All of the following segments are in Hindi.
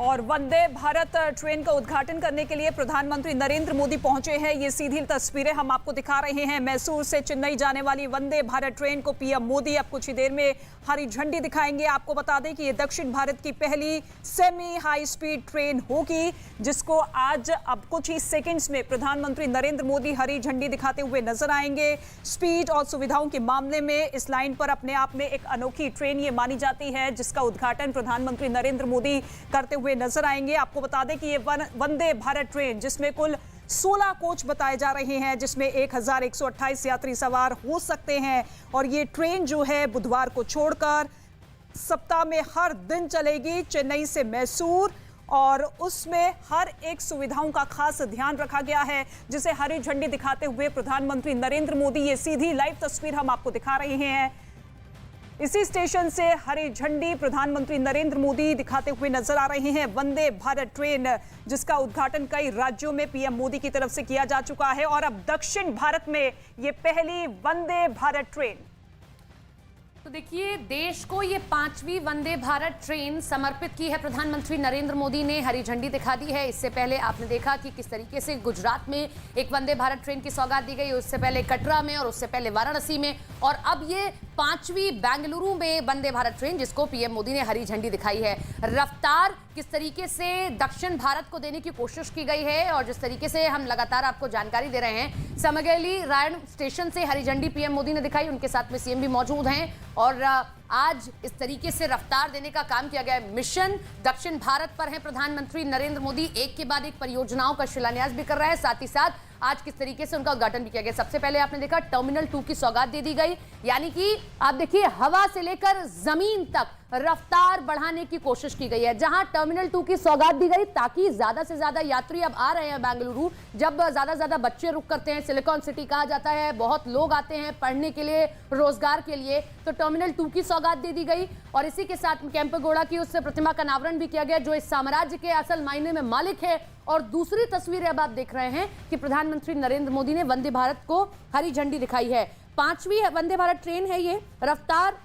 और वंदे भारत ट्रेन का उद्घाटन करने के लिए प्रधानमंत्री नरेंद्र मोदी पहुंचे हैं। ये सीधी तस्वीरें हम आपको दिखा रहे हैं। मैसूर से चेन्नई जाने वाली वंदे भारत ट्रेन को पीएम मोदी अब कुछ ही देर में हरी झंडी दिखाएंगे। आपको बता दें कि ये दक्षिण भारत की पहली सेमी हाई स्पीड ट्रेन होगी, जिसको आज अब कुछ ही सेकेंड्स में प्रधानमंत्री नरेंद्र मोदी हरी झंडी दिखाते हुए नजर आएंगे। स्पीड और सुविधाओं के मामले में इस लाइन पर अपने आप में एक अनोखी ट्रेन ये मानी जाती है, जिसका उद्घाटन प्रधानमंत्री नरेंद्र मोदी करते हुए नजर आएंगे। आपको बता दें कि ये वंदे भारत ट्रेन, जिसमें कुल 16 कोच बताए जा रहे हैं, जिसमें 1128 यात्री सवार हो सकते हैं। और ये ट्रेन जो है बुधवार को छोड़कर सप्ताह में हर दिन चलेगी चेन्नई से मैसूर, और उसमें हर एक सुविधाओं का खास ध्यान रखा गया है, जिसे हरी झंडी दिखाते हुए प्रधानमंत्री नरेंद्र मोदी, ये सीधी लाइव तस्वीर हम आपको दिखा रहे हैं। इसी स्टेशन से हरी झंडी प्रधानमंत्री नरेंद्र मोदी दिखाते हुए नजर आ रहे हैं। वंदे भारत ट्रेन, जिसका उद्घाटन कई राज्यों में पीएम मोदी की तरफ से किया जा चुका है, और अब दक्षिण भारत में ये पहली वंदे भारत ट्रेन। तो देखिए, देश को ये 5वीं वंदे भारत ट्रेन समर्पित की है प्रधानमंत्री नरेंद्र मोदी ने, हरी झंडी दिखा दी है। इससे पहले आपने देखा कि किस तरीके से गुजरात में एक वंदे भारत ट्रेन की सौगात दी गई, उससे पहले कटरा में और उससे पहले वाराणसी में, और अब ये 5वीं बेंगलुरु में वंदे भारत ट्रेन, जिसको पीएम मोदी ने हरी झंडी दिखाई है। रफ्तार किस तरीके से दक्षिण भारत को देने की कोशिश की गई है, और जिस तरीके से हम लगातार आपको जानकारी दे रहे हैं, समगेली रायन स्टेशन से हरी झंडी पीएम मोदी ने दिखाई, उनके साथ में सीएम भी मौजूद हैं, और आज इस तरीके से रफ्तार देने का काम किया गया है। मिशन दक्षिण भारत पर है प्रधानमंत्री नरेंद्र मोदी, एक के बाद एक परियोजनाओं का शिलान्यास भी कर रहा है, साथ ही साथ आज किस तरीके से उनका उद्घाटन भी किया गया। सबसे पहले आपने देखा टर्मिनल 2 की सौगात दे दी गई, यानी कि आप देखिए हवा से लेकर जमीन तक रफ्तार बढ़ाने की कोशिश की गई है। जहां टर्मिनल 2 की सौगात दी गई ताकि ज्यादा से ज्यादा यात्री अब आ रहे हैं बेंगलुरु, जब ज्यादा ज्यादा बच्चे रुक करते हैं, सिलिकॉन सिटी कहा जाता है, बहुत लोग आते हैं पढ़ने के लिए, रोजगार के लिए, तो टर्मिनल 2 की सौगात दे दी गई। और इसी के साथ केम्पेगौड़ा की उस प्रतिमा का अनावरण भी किया गया, जो इस साम्राज्य के असल मायने में मालिक है। और दूसरी तस्वीर अब आप देख रहे हैं कि प्रधानमंत्री नरेंद्र मोदी ने वंदे भारत को हरी झंडी दिखाई है। 5वीं वंदे भारत ट्रेन है ये। रफ्तार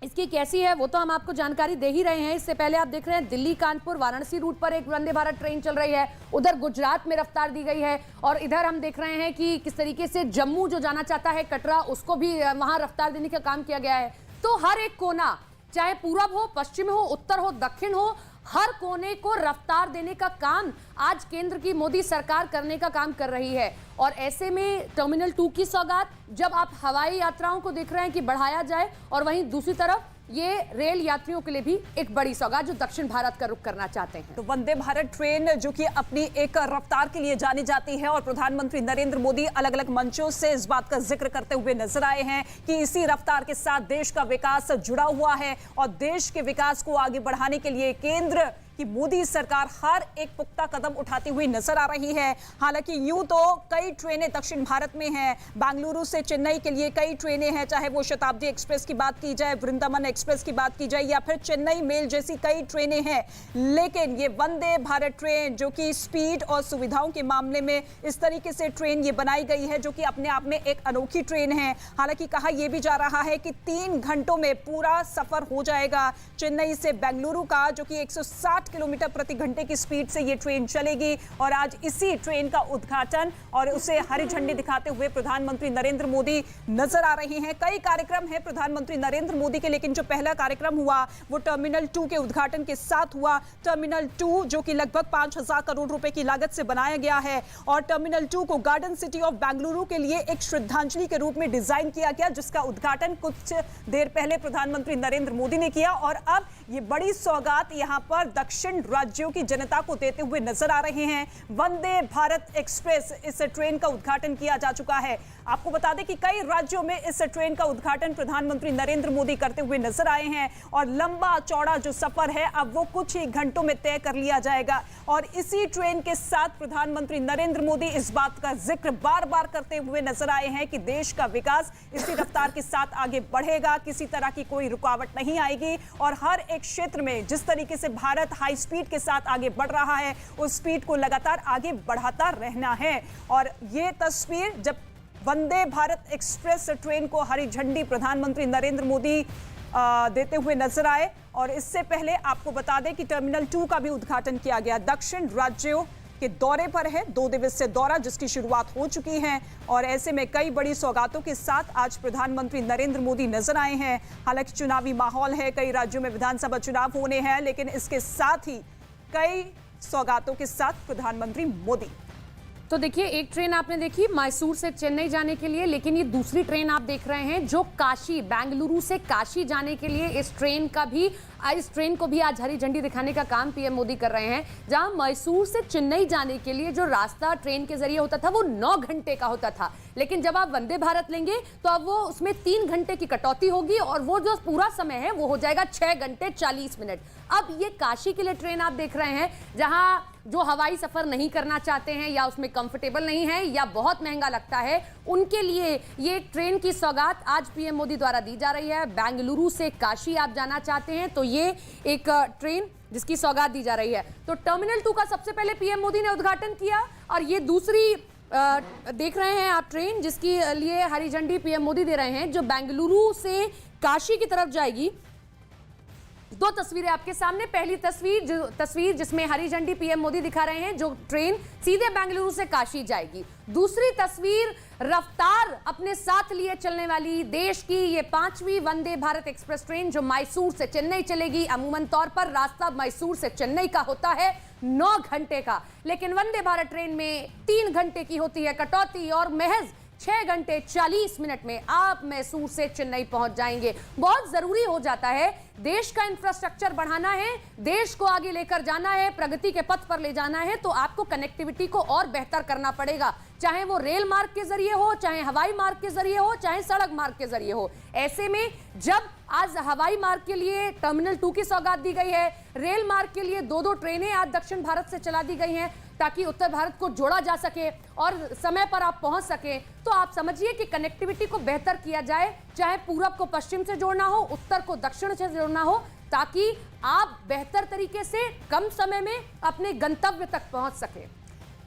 इसकी कैसी है वो तो हम आपको जानकारी दे ही रहे हैं। इससे पहले आप देख रहे हैं दिल्ली कानपुर वाराणसी रूट पर एक वंदे भारत ट्रेन चल रही है, उधर गुजरात में रफ्तार दी गई है, और इधर हम देख रहे हैं कि किस तरीके से जम्मू जो जाना चाहता है कटरा, उसको भी वहां रफ्तार देने का काम किया गया है। तो हर एक कोना, चाहे पूरब हो, पश्चिम हो, उत्तर हो, दक्षिण हो, हर कोने को रफ्तार देने का काम आज केंद्र की मोदी सरकार करने का काम कर रही है। और ऐसे में टर्मिनल 2 की सौगात, जब आप हवाई यात्राओं को देख रहे हैं कि बढ़ाया जाए, और वहीं दूसरी तरफ ये रेल यात्रियों के लिए भी एक बड़ी सौगात जो दक्षिण भारत का रुख करना चाहते हैं। तो वंदे भारत ट्रेन जो कि अपनी एक रफ्तार के लिए जानी जाती है, और प्रधानमंत्री नरेंद्र मोदी अलग अलग मंचों से इस बात का जिक्र करते हुए नजर आए हैं कि इसी रफ्तार के साथ देश का विकास जुड़ा हुआ है, और देश के विकास को आगे बढ़ाने के लिए केंद्र कि मोदी सरकार हर एक पुख्ता कदम उठाती हुई नजर आ रही है। हालांकि यूं तो कई ट्रेनें दक्षिण भारत में हैं, बेंगलुरु से चेन्नई के लिए कई ट्रेनें हैं, चाहे वो शताब्दी एक्सप्रेस की बात की जाए, वृंदावन एक्सप्रेस की बात की जाए, या फिर चेन्नई मेल जैसी कई ट्रेनें हैं। लेकिन ये वंदे भारत ट्रेन, जो कि स्पीड और सुविधाओं के मामले में इस तरीके से ट्रेन ये बनाई गई है, जो कि अपने आप में एक अनोखी ट्रेन है। हालांकि कहा यह भी जा रहा है कि 3 घंटों में पूरा सफर हो जाएगा चेन्नई से बेंगलुरु का, जो कि 160 किलोमीटर प्रति घंटे की स्पीड से ये ट्रेन चलेगी। और आज इसी ट्रेन का उद्घाटन और उसे हरी झंडी दिखाते हुए प्रधानमंत्री नरेंद्र मोदी नजर आ रहे हैं। कई कार्यक्रम हैं प्रधानमंत्री नरेंद्र मोदी के, लेकिन जो पहला कार्यक्रम हुआ वो टर्मिनल 2 के उद्घाटन के साथ हुआ। टर्मिनल 2 जो कि लगभग 5,000 करोड़ रुपए की लागत से बनाया गया है, और टर्मिनल 2 को गार्डन सिटी ऑफ बेंगलुरु के लिए एक श्रद्धांजलि के रूप में डिजाइन किया गया, जिसका उद्घाटन कुछ देर पहले प्रधानमंत्री नरेंद्र मोदी ने किया। और अब ये बड़ी सौगात यहां पर दक्षिण राज्यों की जनता को देते हुए नजर आ रहे हैं। वंदे भारत एक्सप्रेस, इस ट्रेन का उद्घाटन किया जा चुका है। आपको बता दें कि कई राज्यों में इस ट्रेन का उद्घाटन प्रधानमंत्री नरेंद्र मोदी करते हुए नजर आए हैं, और लंबा चौड़ा जो सफर है अब वो कुछ ही घंटों में तय कर लिया जाएगा। और इसी ट्रेन के साथ प्रधानमंत्री नरेंद्र मोदी इस बात का जिक्र बार बार करते हुए नजर आए हैं कि देश का विकास इसी रफ्तार के साथ आगे बढ़ेगा, किसी तरह की कोई रुकावट नहीं आएगी, और हर एक क्षेत्र में जिस तरीके से भारत हाई स्पीड के साथ आगे बढ़ रहा है, उस स्पीड को लगातार आगे बढ़ाता रहना है। और ये तस्वीर जब वंदे भारत एक्सप्रेस ट्रेन को हरी झंडी प्रधानमंत्री नरेंद्र मोदी देते हुए नजर आए। और इससे पहले आपको बता दें कि टर्मिनल 2 का भी उद्घाटन किया गया। दक्षिण राज्यों के दौरे पर है, 2 दिवसीय दौरा जिसकी शुरुआत हो चुकी है और ऐसे में कई बड़ी सौगातों के साथ आज प्रधानमंत्री नरेंद्र मोदी नजर आए हैं। हालांकि चुनावी माहौल है, कई राज्यों में विधानसभा चुनाव होने हैं, लेकिन इसके साथ ही कई सौगातों के साथ प्रधानमंत्री मोदी। तो देखिए, एक ट्रेन आपने देखी मैसूर से चेन्नई जाने के लिए, लेकिन ये दूसरी ट्रेन आप देख रहे हैं जो काशी, बेंगलुरु से काशी जाने के लिए इस ट्रेन को भी आज हरी झंडी दिखाने का काम पीएम मोदी कर रहे हैं। जहां मैसूर से चेन्नई जाने के लिए जो रास्ता ट्रेन के जरिए होता था वो 9 घंटे का होता था, लेकिन जब आप वंदे भारत लेंगे तो अब वो उसमें 3 घंटे की कटौती होगी और वो जो पूरा समय है वो हो जाएगा 6 घंटे 40 मिनट। अब ये काशी के लिए ट्रेन आप देख रहे हैं, जहां जो हवाई सफर नहीं करना चाहते हैं या उसमें कंफर्टेबल नहीं है या बहुत महंगा लगता है, उनके लिए ये ट्रेन की सौगात आज पीएम मोदी द्वारा दी जा रही है। बेंगलुरु से काशी आप जाना चाहते हैं तो ये एक ट्रेन जिसकी सौगात दी जा रही है। तो टर्मिनल 2 का सबसे पहले पीएम मोदी ने उद्घाटन किया और ये दूसरी देख रहे हैं आप ट्रेन जिसकी लिए हरी झंडी पीएम मोदी दे रहे हैं, जो बेंगलुरु से काशी की तरफ जाएगी। 2 तस्वीरें आपके सामने। पहली तस्वीर जिसमें हरी झंडी पीएम मोदी दिखा रहे हैं, जो ट्रेन सीधे बेंगलुरु से काशी जाएगी। दूसरी तस्वीर रफ्तार अपने साथ लिए चलने वाली देश की ये 5वीं वंदे भारत एक्सप्रेस ट्रेन जो मैसूर से चेन्नई चलेगी। अमूमन तौर पर रास्ता मैसूर से चेन्नई का होता है 9 घंटे का, लेकिन वंदे भारत ट्रेन में 3 घंटे की होती है कटौती और महज 6 घंटे 40 मिनट में आप मैसूर से चेन्नई पहुंच जाएंगे। बहुत जरूरी हो जाता है, देश का इंफ्रास्ट्रक्चर बढ़ाना है, देश को आगे लेकर जाना है, प्रगति के पथ पर ले जाना है, तो आपको कनेक्टिविटी को और बेहतर करना पड़ेगा, चाहे वो रेल मार्ग के जरिए हो, चाहे हवाई मार्ग के जरिए हो, चाहे सड़क मार्ग के जरिए हो। ऐसे में जब आज हवाई मार्ग के लिए टर्मिनल 2 की सौगात दी गई है, रेल मार्ग के लिए 2-2 ट्रेनें आज दक्षिण भारत से चला दी गई हैं ताकि उत्तर भारत को जोड़ा जा सके और समय पर आप पहुंच सके, तो आप समझिए कि कनेक्टिविटी को बेहतर किया जाए, चाहे पूरब को पश्चिम से जोड़ना हो, उत्तर को दक्षिण से जोड़ना हो, ताकि आप बेहतर तरीके से कम समय में अपने गंतव्य तक पहुंच सके।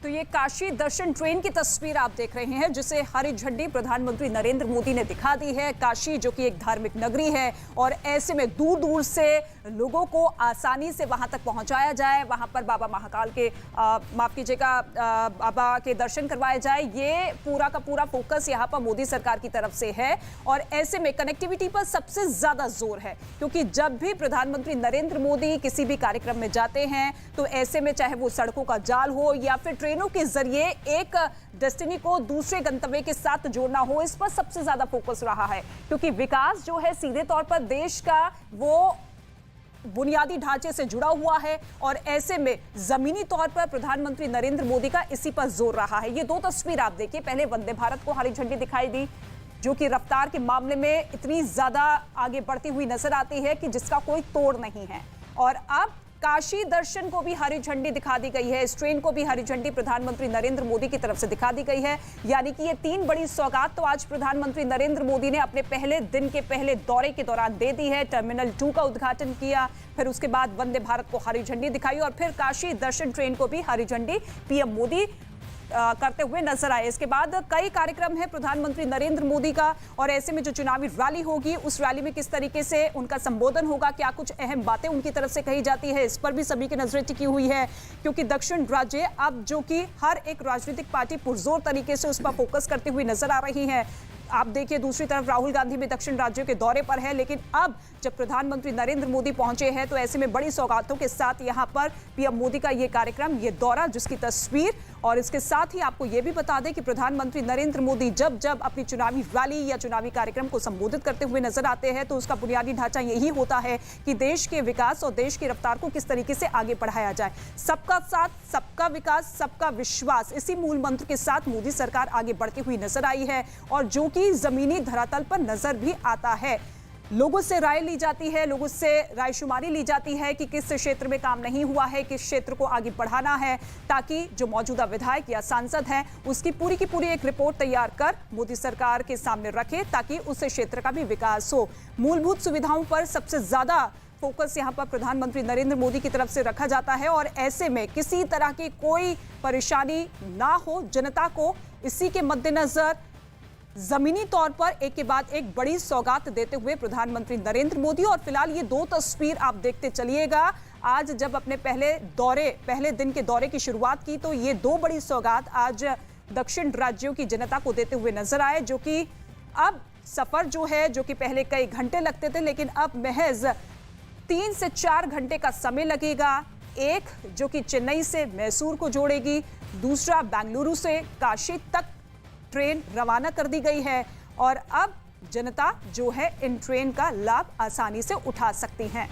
तो ये काशी दर्शन ट्रेन की तस्वीर आप देख रहे हैं जिसे हरी झंडी प्रधानमंत्री नरेंद्र मोदी ने दिखा दी है। काशी जो कि एक धार्मिक नगरी है और ऐसे में दूर दूर से लोगों को आसानी से वहां तक पहुंचाया जाए, वहां पर बाबा महाकाल के माफ कीजिएगा बाबा के दर्शन करवाए जाए, ये पूरा का पूरा फोकस यहाँ पर मोदी सरकार की तरफ से है। और ऐसे में कनेक्टिविटी पर सबसे ज्यादा जोर है, क्योंकि जब भी प्रधानमंत्री नरेंद्र मोदी किसी भी कार्यक्रम में जाते हैं तो ऐसे में चाहे वो सड़कों का जाल हो या फिर ट्रेनों के जरिए एक डेस्टिनी को दूसरे गंतव्य के साथ जोड़ना हो, इस पर सबसे ज्यादा फोकस रहा है। क्योंकि विकास जो है सीधे तौर पर देश का वो बुनियादी ढांचे से जुड़ा हुआ है और ऐसे में जमीनी तौर पर प्रधानमंत्री नरेंद्र मोदी का इसी पर जोर रहा है। ये 2 तस्वीर आप देखिए, पहले वंदे भारत को हरी झंडी दिखाई दी जो कि रफ्तार के मामले में इतनी ज्यादा आगे बढ़ती हुई नजर आती है कि जिसका कोई तोड़ नहीं है, और अब काशी दर्शन को भी हरी झंडी दिखा दी गई है। इस ट्रेन को भी हरी झंडी प्रधानमंत्री नरेंद्र मोदी की तरफ से दिखा दी गई है। यानी कि ये 3 बड़ी सौगात तो आज प्रधानमंत्री नरेंद्र मोदी ने अपने पहले दिन के पहले दौरे के दौरान दे दी है। टर्मिनल 2 का उद्घाटन किया, फिर उसके बाद वंदे भारत को हरी झंडी दिखाई और फिर काशी दर्शन ट्रेन को भी हरी झंडी पीएम मोदी करते हुए नजर आए। इसके बाद कई कार्यक्रम है प्रधानमंत्री नरेंद्र मोदी का, और ऐसे में जो चुनावी रैली होगी उस रैली में किस तरीके से उनका संबोधन होगा, क्या कुछ अहम बातें उनकी तरफ से कही जाती है, इस पर भी सभी की नजरें टिकी हुई है। क्योंकि दक्षिण राज्य अब जो कि हर एक राजनीतिक पार्टी पुरजोर तरीके से उस पर फोकस करते हुए नजर आ रही है। आप देखिए दूसरी तरफ राहुल गांधी भी दक्षिण राज्यों के दौरे पर है, लेकिन अब जब प्रधानमंत्री नरेंद्र मोदी पहुंचे हैं तो ऐसे में बड़ी सौगातों के साथ यहां पर पीएम मोदी का ये कार्यक्रम, ये दौरा, जिसकी तस्वीर, और इसके साथ ही आपको ये भी बता दें कि प्रधानमंत्री नरेंद्र मोदी जब जब अपनी चुनावी रैली या चुनावी कार्यक्रम को संबोधित करते हुए नजर आते हैं तो उसका बुनियादी ढांचा यही होता है कि देश के विकास और देश की रफ्तार को किस तरीके से आगे बढ़ाया जाए। सबका साथ, सबका विकास, सबका विश्वास, इसी मूल मंत्र के साथ मोदी सरकार आगे बढ़ती हुई नजर आई है और जो कि जमीनी धरातल पर नजर भी आता है। लोगों से राय ली जाती है, लोगों से रायशुमारी ली जाती है कि किस क्षेत्र में काम नहीं हुआ है, किस क्षेत्र को आगे बढ़ाना है, ताकि जो मौजूदा विधायक या सांसद हैं उसकी पूरी की पूरी एक रिपोर्ट तैयार कर मोदी सरकार के सामने रखे ताकि उस क्षेत्र का भी विकास हो। मूलभूत सुविधाओं पर सबसे ज्यादा फोकस यहां पर प्रधानमंत्री नरेंद्र मोदी की तरफ से रखा जाता है और ऐसे में किसी तरह की कोई परेशानी ना हो जनता को, इसी के मद्देनजर जमीनी तौर पर एक के बाद एक बड़ी सौगात देते हुए प्रधानमंत्री नरेंद्र मोदी। और फिलहाल ये दो तस्वीर आप देखते चलिएगा। आज जब अपने पहले दिन के दौरे की शुरुआत की तो ये दो बड़ी सौगात आज दक्षिण राज्यों की जनता को देते हुए नजर आए, जो कि अब सफर जो है, जो कि पहले कई घंटे लगते थे, लेकिन अब महज 3 से 4 घंटे का समय लगेगा। एक जो कि चेन्नई से मैसूर को जोड़ेगी, दूसरा बेंगलुरु से काशी तक ट्रेन रवाना कर दी गई है। और अब जनता जो है इन ट्रेन का लाभ आसानी से उठा सकती है।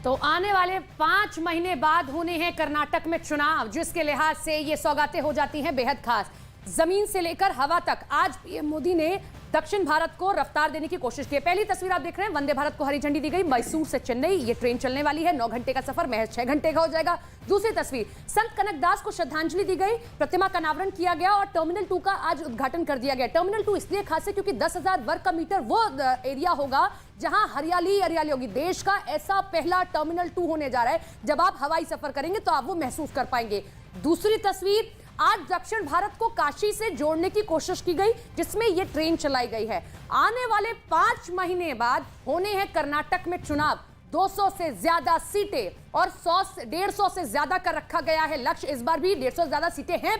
तो आने वाले 5 महीने बाद होने हैं कर्नाटक में चुनाव, जिसके लिहाज से ये सौगातें हो जाती हैं बेहद खास। जमीन से लेकर हवा तक आज पीएम मोदी ने दक्षिण भारत को रफ्तार देने की कोशिश की है। पहली तस्वीर आप देख रहे हैं, वंदे भारत को हरी झंडी दी गई। मैसूर से चेन्नई ये ट्रेन चलने वाली है। 9 घंटे का सफर महज 6 घंटे का हो जाएगा। दूसरी तस्वीर, संत कनकदास को श्रद्धांजलि दी गई, प्रतिमा का अनावरण किया गया और टर्मिनल 2 का आज उद्घाटन कर दिया गया। टर्मिनल 2 इसलिए खास है क्योंकि 10,000 वर्ग का मीटर वो एरिया होगा जहां हरियाली हरियाली होगी। देश का ऐसा पहला टर्मिनल 2 होने जा रहा है, जब आप हवाई सफर करेंगे तो आप वो महसूस कर पाएंगे। दूसरी तस्वीर, आज दक्षिण भारत को काशी से जोड़ने की कोशिश की गई, जिसमें यह ट्रेन चलाई गई है। आने वाले 5 महीने बाद होने हैं कर्नाटक में चुनाव। 200 से ज्यादा सीटें और 150 से ज्यादा का रखा गया है लक्ष्य। इस बार भी 150 से ज्यादा सीटें हैं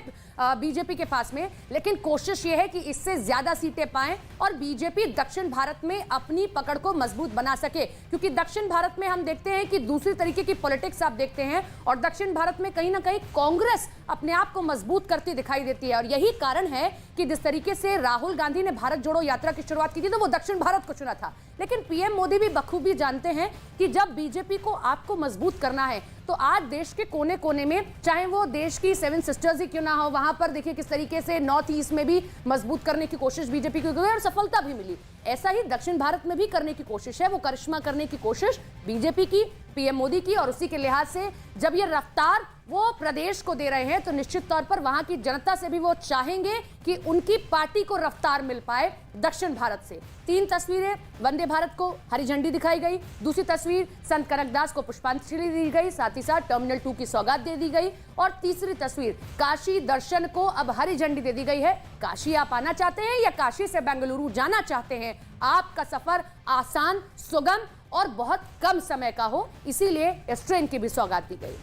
बीजेपी के पास में, लेकिन कोशिश यह है कि इससे ज्यादा सीटें पाएं और बीजेपी दक्षिण भारत में अपनी पकड़ को मजबूत बना सके। क्योंकि दक्षिण भारत में हम देखते हैं कि दूसरी तरीके की पॉलिटिक्स आप देखते हैं और दक्षिण भारत में कहीं ना कहीं कांग्रेस अपने आप को मजबूत करती दिखाई देती है। और यही कारण है कि जिस तरीके से राहुल गांधी ने भारत जोड़ो यात्रा की शुरुआत की थी तो वो दक्षिण भारत को चुना था, लेकिन पीएम मोदी भी बखूबी जानते हैं कि जब बीजेपी को आपको मजबूत करना है तो आज देश के कोने कोने में, चाहे वो देश की 7 सिस्टर्स ही क्यों ना हो, वहां पर देखिए किस तरीके से नॉर्थ ईस्ट में भी मजबूत करने की कोशिश बीजेपी की हुई और सफलता भी मिली। ऐसा ही दक्षिण भारत में भी करने की कोशिश है, वो करिश्मा करने की कोशिश बीजेपी की, पीएम मोदी की। और उसी के लिहाज से जब ये रफ्तार वो प्रदेश को दे रहे हैं तो निश्चित तौर पर वहां की जनता से भी वो चाहेंगे कि उनकी पार्टी को रफ्तार मिल पाए दक्षिण भारत से। 3 तस्वीरें, वंदे भारत को हरी झंडी दिखाई गई, दूसरी तस्वीर संत कनकदास को पुष्पांजलि दी गई, साथ ही साथ टर्मिनल 2 की सौगात दे दी गई और तीसरी तस्वीर काशी दर्शन को अब हरी झंडी दे दी गई है। काशी आप आना चाहते हैं या काशी से बेंगलुरु जाना चाहते हैं, आपका सफर आसान, सुगम और बहुत कम समय का हो, इसीलिए इस ट्रेन की भी सौगात दी गई।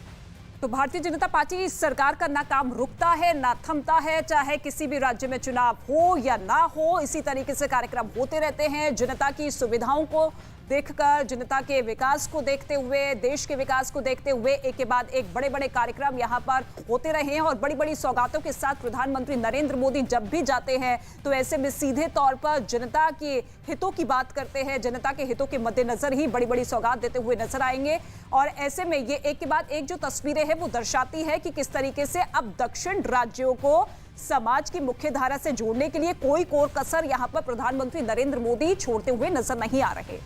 तो भारतीय जनता पार्टी सरकार का ना काम रुकता है ना थमता है, चाहे किसी भी राज्य में चुनाव हो या ना हो, इसी तरीके से कार्यक्रम होते रहते हैं। जनता की सुविधाओं को देखकर, जनता के विकास को देखते हुए, देश के विकास को देखते हुए एक के बाद एक बड़े बड़े कार्यक्रम यहाँ पर होते रहे हैं। और बड़ी बड़ी सौगातों के साथ प्रधानमंत्री नरेंद्र मोदी जब भी जाते हैं तो ऐसे में सीधे तौर पर जनता के हितों की बात करते हैं, जनता के हितों के मद्देनजर ही बड़ी बड़ी सौगात देते हुए नजर आएंगे। और ऐसे में ये एक के बाद एक जो तस्वीरें हैं वो दर्शाती है कि किस तरीके से अब दक्षिण राज्यों को समाज की मुख्य धारा से जोड़ने के लिए कोई कोर कसर यहाँ पर प्रधानमंत्री नरेंद्र मोदी छोड़ते हुए नजर नहीं आ रहे।